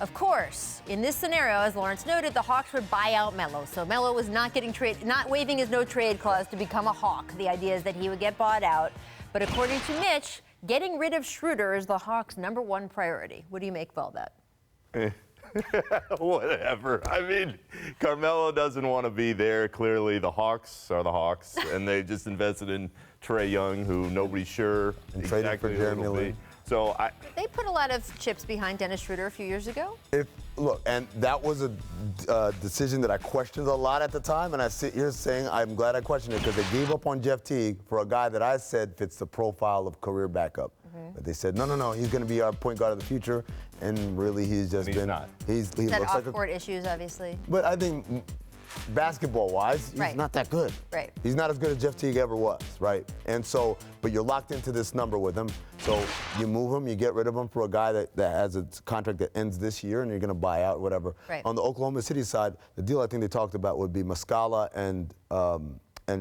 Of course, in this scenario, as Lawrence noted, the Hawks would buy out Melo. So Melo was not waiving his no-trade clause to become a Hawk. The idea is that he would get bought out. But according to Mitch, getting rid of Schroder is the Hawks' #1 priority. What do you make of all that? Whatever. I mean, Carmelo doesn't want to be there. Clearly, the Hawks are the Hawks, and they just invested in Trae Young, who nobody's sure and exactly who it'll be. So they put a lot of chips behind Dennis Schroder a few years ago. Look, and that was a decision that I questioned a lot at the time, and I sit here saying I'm glad I questioned it because they gave up on Jeff Teague for a guy that I said fits the profile of career backup. But they said, no, he's going to be our point guard of the future, and really he's just been. Not. He looks like off-court issues, obviously. But I think basketball-wise, he's not that good. Right. He's not as good as Jeff Teague ever was, right? And so, but you're locked into this number with him. So you move him, you get rid of him for a guy that has a contract that ends this year, and you're going to buy out, whatever. Right. On the Oklahoma City side, the deal I think they talked about would be Muscala and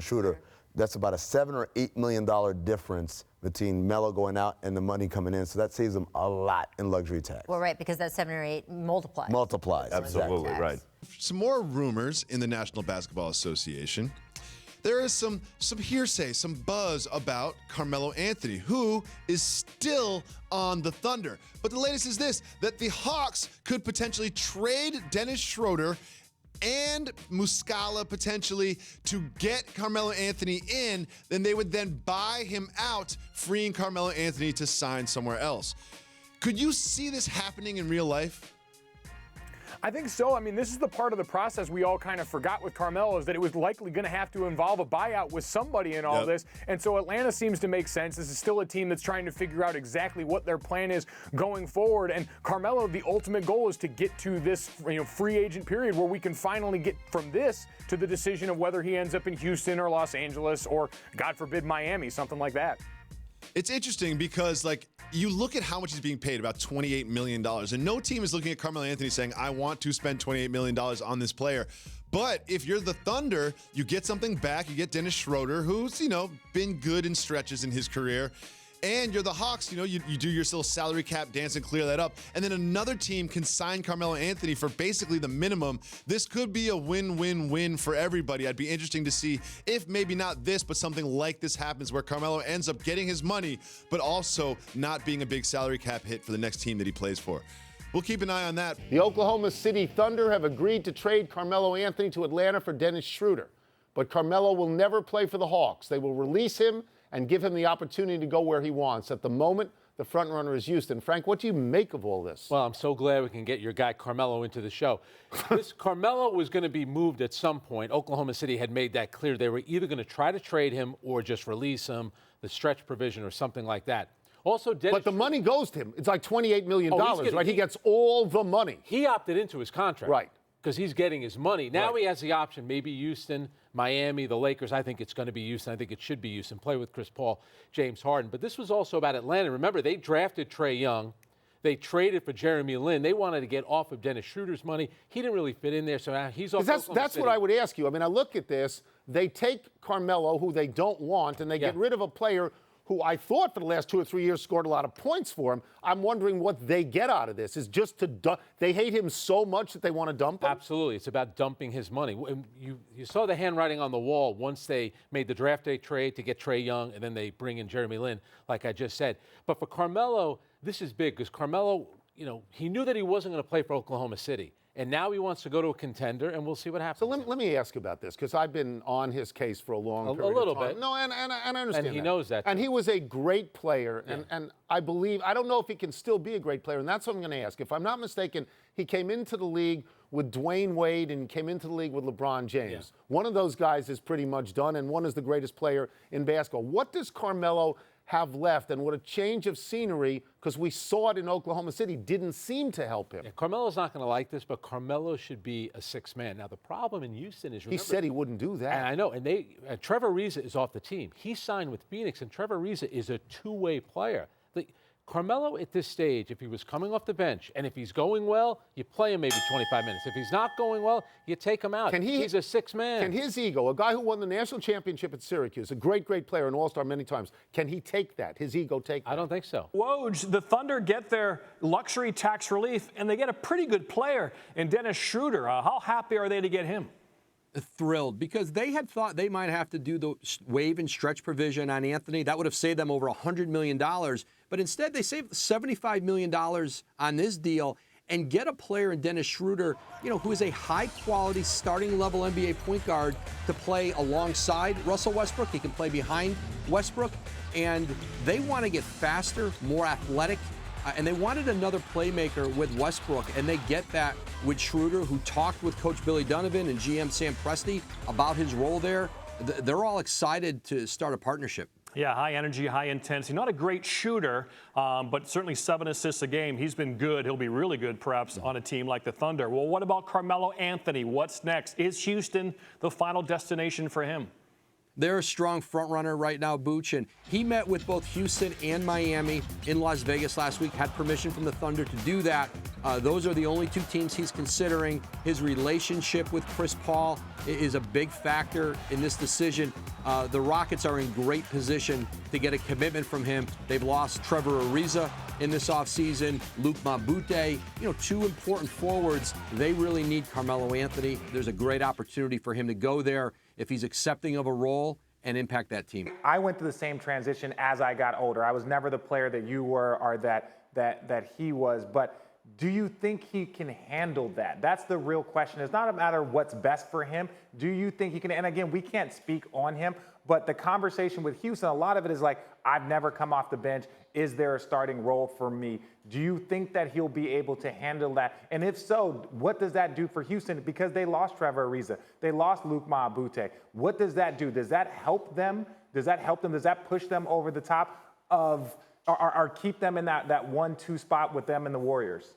Schroder. Sure. That's about a $7 or $8 million difference between Melo going out and the money coming in. So that saves them a lot in luxury tax. Well, right, because that 7 or 8 multiplies. Multiplies. Absolutely, exactly. right. Some more rumors in the National Basketball Association. There is some hearsay, some buzz about Carmelo Anthony, who is still on the Thunder. But the latest is this, that the Hawks could potentially trade Dennis Schroder and Muscala potentially to get Carmelo Anthony in, then they would then buy him out, freeing Carmelo Anthony to sign somewhere else. Could you see this happening in real life? I think so. I mean, this is the part of the process we all kind of forgot with Carmelo, is that it was likely going to have to involve a buyout with somebody in all this. And so Atlanta seems to make sense. This is still a team that's trying to figure out exactly what their plan is going forward. And Carmelo, the ultimate goal is to get to this free agent period where we can finally get from this to the decision of whether he ends up in Houston or Los Angeles or, God forbid, Miami, something like that. It's interesting because, you look at how much he's being paid, about $28 million, and no team is looking at Carmelo Anthony saying, I want to spend $28 million on this player. But if you're the Thunder, you get something back. You get Dennis Schroder, who's, been good in stretches in his career. And you're the Hawks, you do your little salary cap dance and clear that up. And then another team can sign Carmelo Anthony for basically the minimum. This could be a win-win-win for everybody. I'd be interesting to see if maybe not this, but something like this happens where Carmelo ends up getting his money, but also not being a big salary cap hit for the next team that he plays for. We'll keep an eye on that. The Oklahoma City Thunder have agreed to trade Carmelo Anthony to Atlanta for Dennis Schroder. But Carmelo will never play for the Hawks. They will release him and give him the opportunity to go where he wants. At the moment, the front runner is Houston. Frank, what do you make of all this? Well, I'm so glad we can get your guy Carmelo into the show. This Carmelo was going to be moved at some point. Oklahoma City had made that clear. They were either going to try to trade him or just release him, the stretch provision or something like that. Also, but the money goes to him. It's like $28 million, right? He gets all the money. He opted into his contract. Right. Because he's getting his money. Now he has the option, maybe Houston, Miami, the Lakers. I think it's going to be Houston. I think it should be Houston. Play with Chris Paul, James Harden. But this was also about Atlanta. Remember, they drafted Trae Young. They traded for Jeremy Lin. They wanted to get off of Dennis Schroder's money. He didn't really fit in there, so now he's off. That's what I would ask you. I mean, I look at this. They take Carmelo, who they don't want, and they get rid of a player who I thought for the last 2 or 3 years scored a lot of points for him. I'm wondering what they get out of this. Is just to they hate him so much that they want to dump him? Absolutely. It's about dumping his money. You saw the handwriting on the wall once they made the draft day trade to get Trae Young, and then they bring in Jeremy Lin, like I just said. But for Carmelo, this is big because Carmelo, he knew that he wasn't going to play for Oklahoma City. And now he wants to go to a contender, and we'll see what happens. So let me ask you about this, because I've been on his case for a long period of time. A little bit. No, and I understand And he knows that. And he was a great player, and I don't know if he can still be a great player, and that's what I'm going to ask. If I'm not mistaken, he came into the league with Dwayne Wade and came into the league with LeBron James. Yeah. One of those guys is pretty much done, and one is the greatest player in basketball. What does Carmelo have left, and what a change of scenery, because we saw it in Oklahoma City, didn't seem to help him. Yeah, Carmelo's not going to like this, but Carmelo should be a sixth man. Now, the problem in Houston is, remember, he said he wouldn't do that. And I know, and Trevor Ariza is off the team. He signed with Phoenix, and Trevor Ariza is a two-way player. Carmelo at this stage, if he was coming off the bench, and if he's going well, you play him maybe 25 minutes. If he's not going well, you take him out. He's a sixth man. Can his ego, a guy who won the national championship at Syracuse, a great player, an all-star many times, can he take that? His ego take that? I don't think so. Woj, the Thunder get their luxury tax relief, and they get a pretty good player in Dennis Schroder. How happy are they to get him? Thrilled, because they had thought they might have to do the waive and stretch provision on Anthony. That would have saved them over $100 million. But instead, they saved $75 million on this deal and get a player in Dennis Schroder, who is a high-quality starting-level NBA point guard to play alongside Russell Westbrook. He can play behind Westbrook. And they want to get faster, more athletic, and they wanted another playmaker with Westbrook, and they get that with Schroder, who talked with Coach Billy Donovan and GM Sam Presti about his role there. They're all excited to start a partnership. Yeah, high energy, high intensity. Not a great shooter, but certainly 7 assists a game. He's been good. He'll be really good, perhaps, on a team like the Thunder. Well, what about Carmelo Anthony? What's next? Is Houston the final destination for him? They're a strong front runner right now, Booch, and he met with both Houston and Miami in Las Vegas last week, had permission from the Thunder to do that. Those are the only two teams he's considering. His relationship with Chris Paul is a big factor in this decision. The Rockets are in great position to get a commitment from him. They've lost Trevor Ariza in this offseason, Luke Mabute, two important forwards. They really need Carmelo Anthony. There's a great opportunity for him to go there if he's accepting of a role and impact that team. I went through the same transition as I got older. I was never the player that you were or that he was, but do you think he can handle that? That's the real question. It's not a matter of what's best for him. Do you think he can? And again, we can't speak on him, but the conversation with Houston, a lot of it is like, I've never come off the bench. Is there a starting role for me? Do you think that he'll be able to handle that? And if so, what does that do for Houston? Because they lost Trevor Ariza. They lost Luke Mabute. What does that do? Does that help them? Does that push them over the top of or keep them in that 1-2 spot with them and the Warriors?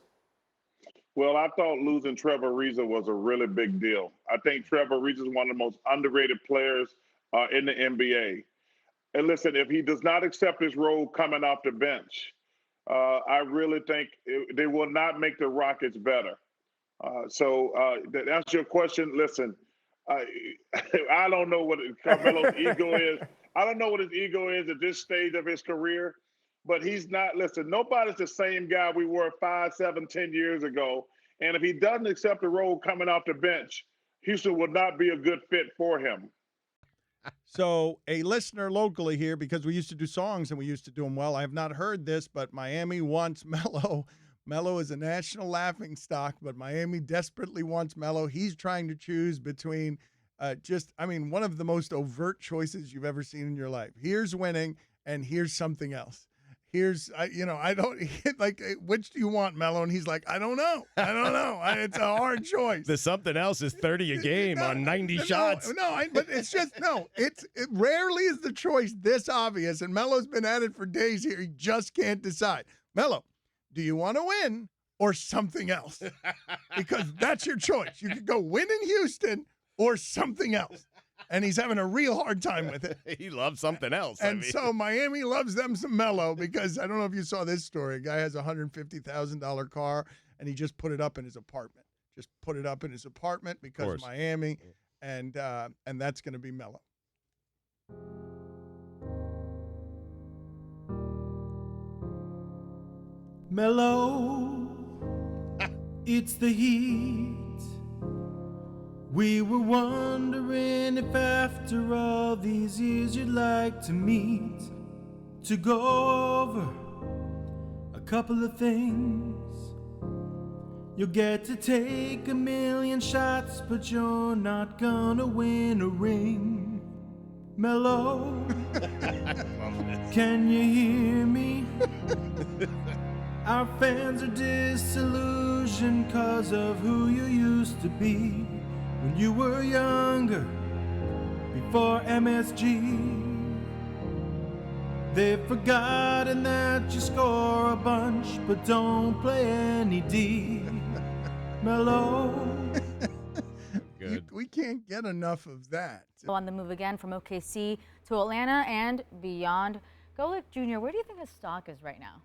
Well, I thought losing Trevor Ariza was a really big deal. I think Trevor Ariza is one of the most underrated players in the NBA. And listen, if he does not accept his role coming off the bench, I really think they will not make the Rockets better. So that's your question. Listen, I don't know what Carmelo's ego is. I don't know what his ego is at this stage of his career, but he's not. Listen, nobody's the same guy we were 5, 7, 10 years ago. And if he doesn't accept the role coming off the bench, Houston would not be a good fit for him. So a listener locally here, because we used to do songs and we used to do them well, I have not heard this, but Miami wants Melo. Melo is a national laughingstock, but Miami desperately wants Melo. He's trying to choose between one of the most overt choices you've ever seen in your life. Here's winning, and here's something else. Here's, I don't, like, which do you want, Melo? And he's like, I don't know. It's a hard choice. The something else is 30 a game on 90 shots. But it's just, it rarely is the choice this obvious. And Melo's been at it for days here. He just can't decide. Melo, do you want to win or something else? Because that's your choice. You could go win in Houston or something else. And he's having a real hard time with it. He loves something else. And so Miami loves them some Melo, because I don't know if you saw this story. A guy has a $150,000 car, and he just put it up in his apartment. Because of Miami, and that's going to be Melo. Melo, it's the heat. We were wondering if after all these years you'd like to meet, to go over a couple of things. You'll get to take a million shots, but you're not gonna win a ring. Melo, can you hear me? Our fans are disillusioned 'cause of who you used to be when you were younger, before MSG. They've forgotten that you score a bunch, but don't play any D. Melo. Good. We can't get enough of that. On the move again from OKC to Atlanta and beyond. Golic Jr., where do you think his stock is right now?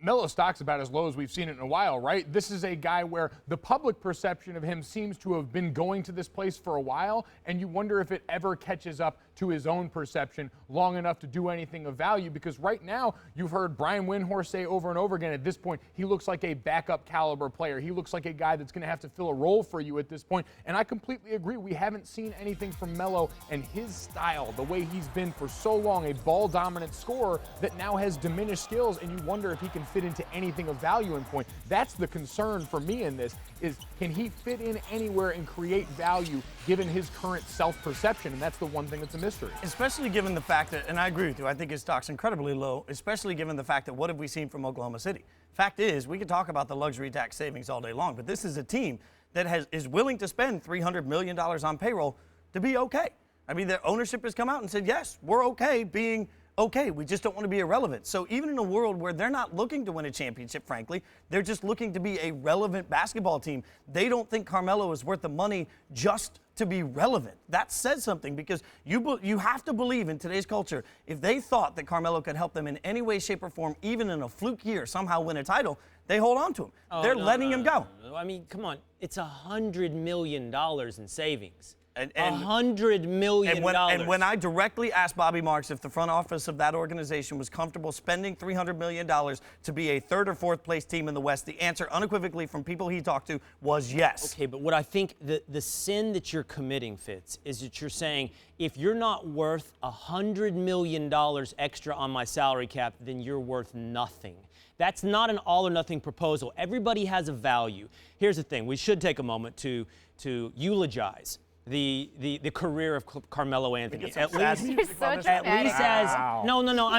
Melo's stock's about as low as we've seen it in a while, right? This is a guy where the public perception of him seems to have been going to this place for a while, and you wonder if it ever catches up to his own perception long enough to do anything of value, because right now you've heard Brian Windhorst say over and over again, at this point, he looks like a backup caliber player. He looks like a guy that's going to have to fill a role for you at this point, and I completely agree. We haven't seen anything from Melo and his style, the way he's been for so long, a ball-dominant scorer that now has diminished skills, and you wonder if he can fit into anything of value in point. That's the concern for me in this, is can he fit in anywhere and create value given his current self-perception, and that's the one thing that's a mystery. Especially given the fact that, and I agree with you, I think his stock's incredibly low, especially given the fact that what have we seen from Oklahoma City? Fact is, we can talk about the luxury tax savings all day long, but this is a team that is willing to spend $300 million on payroll to be okay. I mean, their ownership has come out and said, yes, we're okay being okay. We just don't want to be irrelevant. So even in a world where they're not looking to win a championship, frankly, they're just looking to be a relevant basketball team. They don't think Carmelo is worth the money just to be relevant. That says something, because you have to believe in today's culture, if they thought that Carmelo could help them in any way, shape, or form, even in a fluke year, somehow win a title, they hold on to him. They're letting him go. I mean, come on. It's $100 million in savings. And $100 million. And when I directly asked Bobby Marks if the front office of that organization was comfortable spending $300 million to be a third or fourth place team in the West, the answer unequivocally from people he talked to was yes. Okay, but what I think the sin that you're committing, Fitz, is that you're saying if you're not worth $100 million extra on my salary cap, then you're worth nothing. That's not an all or nothing proposal. Everybody has a value. Here's the thing. We should take a moment to eulogize the career of Carmelo Anthony. At least as no.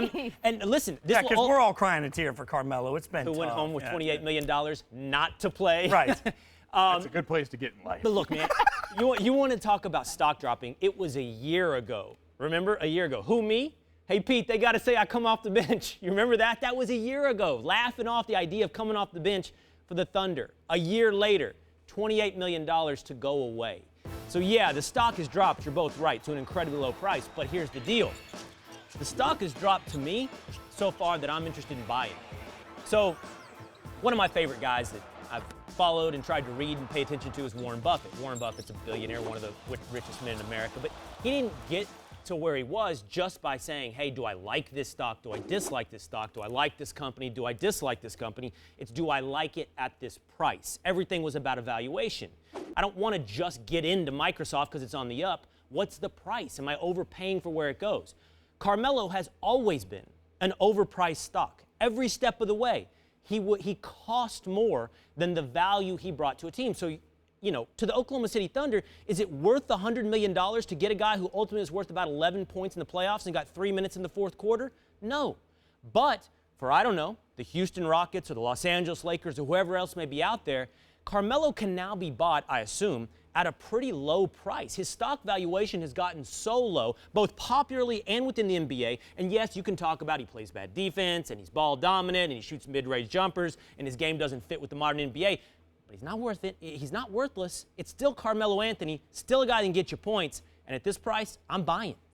And listen, this because we're all crying a tear for Carmelo. It's been who went home with $28 million not to play. Right. That's a good place to get in life. But look, man, you want to talk about stock dropping? It was a year ago. Remember, a year ago. Who, me? Hey, Pete, they got to say I come off the bench. You remember that? That was a year ago. Laughing off the idea of coming off the bench for the Thunder. A year later, $28 million to go away. So, yeah, the stock has dropped, you're both right, to an incredibly low price. But here's the deal. The stock has dropped to me so far that I'm interested in buying. So, one of my favorite guys that I've followed and tried to read and pay attention to is Warren Buffett. Warren Buffett's a billionaire, one of the richest men in America. But he didn't get to where he was just by saying, hey, do I like this stock? Do I dislike this stock? Do I like this company? Do I dislike this company? It's do I like it at this price? Everything was about evaluation. I don't want to just get into Microsoft because it's on the up. What's the price? Am I overpaying for where it goes? Carmelo has always been an overpriced stock. Every step of the way, he cost more than the value he brought to a team. So, you know, to the Oklahoma City Thunder, is it worth the $100 million to get a guy who ultimately is worth about 11 points in the playoffs and got 3 minutes in the fourth quarter? No. But for, I don't know, the Houston Rockets or the Los Angeles Lakers or whoever else may be out there, Carmelo can now be bought, I assume, at a pretty low price. His stock valuation has gotten so low, both popularly and within the NBA. And yes, you can talk about he plays bad defense and he's ball dominant and he shoots mid-range jumpers and his game doesn't fit with the modern NBA. But he's not worth it. He's not worthless. It's still Carmelo Anthony, still a guy that can get you points. And at this price, I'm buying.